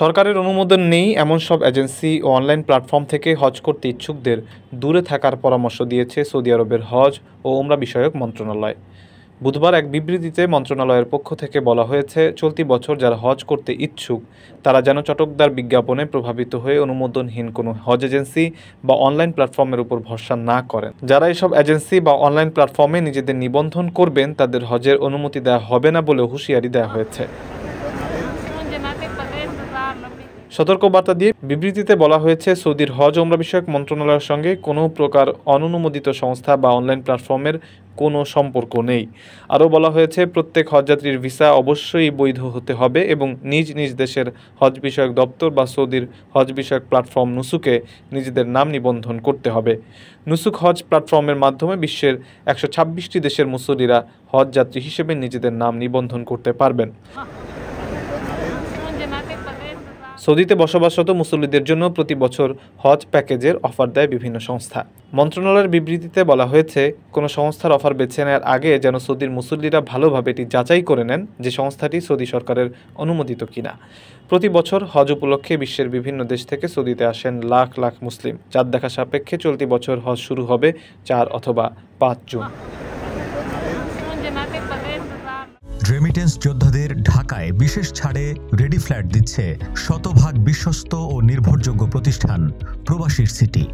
সরকারের অনুমোদন নেই এমন সব এজেন্সি ও অনলাইন প্ল্যাটফর্ম থেকে হজ করতে ইচ্ছুকদের দূরে থাকার পরামর্শ দিয়েছে সৌদি আরবের হজ ও ওমরা বিষয়ক মন্ত্রণালয়। বুধবার এক বিবৃতিতে মন্ত্রণালয়ের পক্ষ থেকে বলা হয়েছে, চলতি বছর যারা হজ করতে ইচ্ছুক তারা যেন চটকদার বিজ্ঞাপনে প্রভাবিত হয়ে অনুমোদনহীন কোনো হজ এজেন্সি বা অনলাইন প্ল্যাটফর্মের উপর ভরসা না করেন। যারা এসব এজেন্সি বা অনলাইন প্ল্যাটফর্মে নিজেদের নিবন্ধন করবেন তাদের হজের অনুমতি দেওয়া হবে না বলে হুঁশিয়ারি দেওয়া হয়েছে। সতর্কবার্তা দিয়ে বিবৃতিতে বলা হয়েছে, সৌদির হজ ওমরা বিষয়ক মন্ত্রণালয়ের সঙ্গে কোনো প্রকার অননুমোদিত সংস্থা বা অনলাইন প্ল্যাটফর্মের কোনো সম্পর্ক নেই। আরও বলা হয়েছে, প্রত্যেক হজযাত্রীর ভিসা অবশ্যই বৈধ হতে হবে এবং নিজ নিজ দেশের হজ বিষয়ক দপ্তর বা সৌদির হজ বিষয়ক প্ল্যাটফর্ম নুসুকে নিজেদের নাম নিবন্ধন করতে হবে। নুসুক হজ প্ল্যাটফর্মের মাধ্যমে বিশ্বের 126টি দেশের মুসল্লিরা হজযাত্রী হিসেবে নিজেদের নাম নিবন্ধন করতে পারবেন। সৌদিতে বসবাসরত মুসল্লিদের জন্য প্রতি বছর হজ প্যাকেজের অফার দেয় বিভিন্ন সংস্থা। মন্ত্রণালয়ের বিবৃতিতে বলা হয়েছে, কোনো সংস্থার অফার বেছে নেওয়ার আগে যেন সৌদির মুসল্লিরা ভালোভাবে এটি যাচাই করে নেন যে সংস্থাটি সৌদি সরকারের অনুমোদিত কিনা। প্রতি বছর হজ উপলক্ষে বিশ্বের বিভিন্ন দেশ থেকে সৌদিতে আসেন লাখ লাখ মুসলিম। চাঁদ দেখা সাপেক্ষে চলতি বছর হজ শুরু হবে 4 অথবা 5 জুন। রেমিটেন্স যোদ্ধাদের ঢাকায় বিশেষ ছাড়ে রেডি ফ্ল্যাট দিচ্ছে শতভাগ বিশ্বস্ত ও নির্ভরযোগ্য প্রতিষ্ঠান প্রবাসীর সিটি।